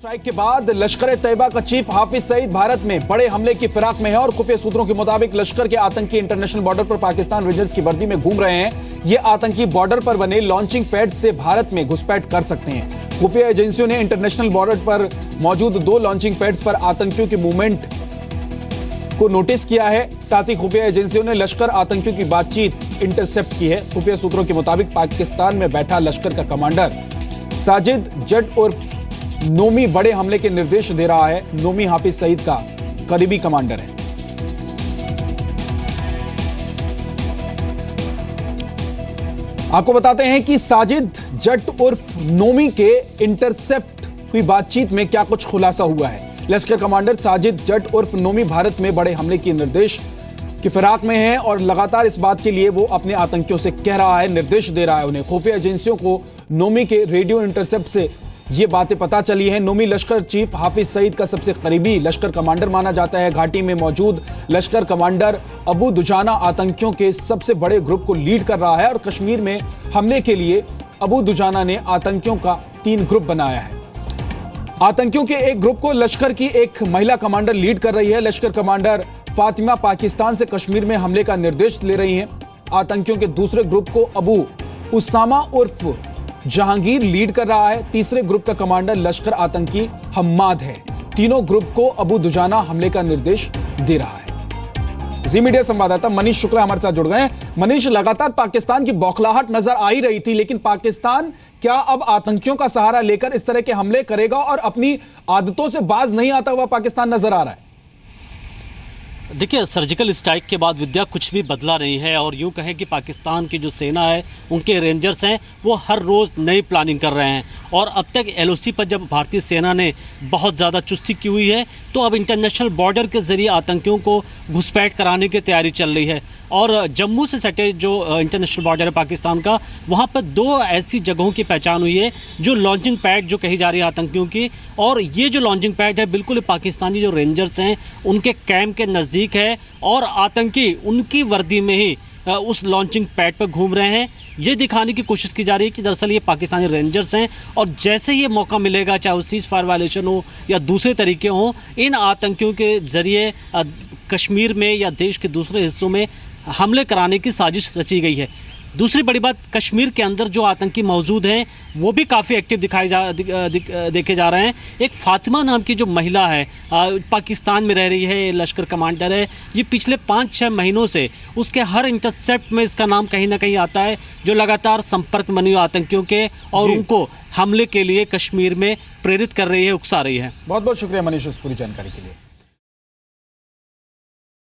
Strike के बाद लश्कर तैयबा का चीफ हाफिज सईद भारत में बड़े हमले की फिराक में है और खुफिया सूत्रों के मुताबिक लश्कर के आतंकी इंटरनेशनल बॉर्डर पर पाकिस्तान रेंजर्स की वर्दी में घूम रहे हैं। ये आतंकी बॉर्डर पर बने लॉन्चिंग पैड से भारत में घुसपैठ कर सकते हैं। खुफिया एजेंसियों ने इंटरनेशनल बॉर्डर पर मौजूद 2 लॉन्चिंग पैड्स पर आतंकियों के मूवमेंट को नोटिस किया है। साथ ही खुफिया एजेंसियों ने लश्कर आतंकियों की बातचीत इंटरसेप्ट की है। खुफिया सूत्रों के मुताबिक पाकिस्तान में बैठा लश्कर का कमांडर साजिद जट उर्फ नोमी बड़े हमले के निर्देश दे रहा है। नोमी हाफिज सईद का करीबी कमांडर है। आपको बताते हैं कि साजिद जट उर्फ नोमी के इंटरसेप्ट हुई बातचीत में क्या कुछ खुलासा हुआ है। लश्कर कमांडर साजिद जट उर्फ नोमी भारत में बड़े हमले के निर्देश की फिराक में है और लगातार इस बात के लिए वो अपने आतंकियों से कह रहा है, निर्देश दे रहा है उन्हें। खुफिया एजेंसियों को नोमी के रेडियो इंटरसेप्ट से ये बातें पता चली हैं। नोमी लश्कर चीफ हाफिज सईद का सबसे करीबी लश्कर कमांडर माना जाता है। घाटी में मौजूद लश्कर कमांडर अबू दुजाना आतंकियों के सबसे बड़े ग्रुप को लीड कर रहा है और कश्मीर में हमले के लिए अबू दुजाना ने आतंकियों का 3 ग्रुप बनाया है। आतंकियों के एक ग्रुप को लश्कर की एक महिला कमांडर लीड कर रही है। लश्कर कमांडर फातिमा पाकिस्तान से कश्मीर में हमले का निर्देश ले रही हैं। आतंकियों के दूसरे ग्रुप को अबू उसामा उर्फ जहांगीर लीड कर रहा है। तीसरे ग्रुप का कमांडर लश्कर आतंकी हम्माद है। तीनों ग्रुप को अबू दुजाना हमले का निर्देश दे रहा है। जी मीडिया संवाददाता मनीष शुक्ला हमारे साथ जुड़ गए हैं। मनीष, लगातार पाकिस्तान की बौखलाहट नजर आ ही रही थी, लेकिन पाकिस्तान क्या अब आतंकियों का सहारा लेकर इस तरह के हमले करेगा और अपनी आदतों से बाज नहीं आता हुआ पाकिस्तान नजर आ रहा है? देखिए, सर्जिकल स्ट्राइक के बाद विद्या कुछ भी बदला नहीं है और यूँ कहें कि पाकिस्तान की जो सेना है, उनके रेंजर्स हैं, वो हर रोज़ नई प्लानिंग कर रहे हैं। और अब तक LOC पर जब भारतीय सेना ने बहुत ज़्यादा चुस्ती की हुई है, तो अब इंटरनेशनल बॉर्डर के ज़रिए आतंकियों को घुसपैठ कराने की तैयारी चल रही है। और जम्मू से सटे जो इंटरनेशनल बॉर्डर है पाकिस्तान का, वहाँ पर 2 ऐसी जगहों की पहचान हुई है जो लॉन्चिंग पैड जो कही जा रही है आतंकियों की। और ये जो लॉन्चिंग पैड है बिल्कुल पाकिस्तानी जो रेंजर्स हैं उनके कैंप के नज़दीक है और आतंकी उनकी वर्दी में ही उस लॉन्चिंग पैड पर घूम रहे हैं। ये दिखाने की कोशिश की जा रही है कि दरअसल ये पाकिस्तानी रेंजर्स हैं और जैसे ये मौका मिलेगा, चाहे वो सीज़ फायर वायलेशन हो या दूसरे तरीके हों, इन आतंकियों के ज़रिए कश्मीर में या देश के दूसरे हिस्सों में हमले कराने की साजिश रची गई है। दूसरी बड़ी बात, कश्मीर के अंदर जो आतंकी मौजूद हैं वो भी काफ़ी एक्टिव देखे जा रहे हैं। एक फातिमा नाम की जो महिला है, पाकिस्तान में रह रही है, लश्कर कमांडर है, ये पिछले 5-6 महीनों से उसके हर इंटरसेप्ट में इसका नाम कहीं ना कहीं आता है, जो लगातार संपर्क बनी हुई आतंकियों के और उनको हमले के लिए कश्मीर में प्रेरित कर रही है, उकसा रही है। बहुत बहुत शुक्रिया मनीष इस पूरी जानकारी के लिए।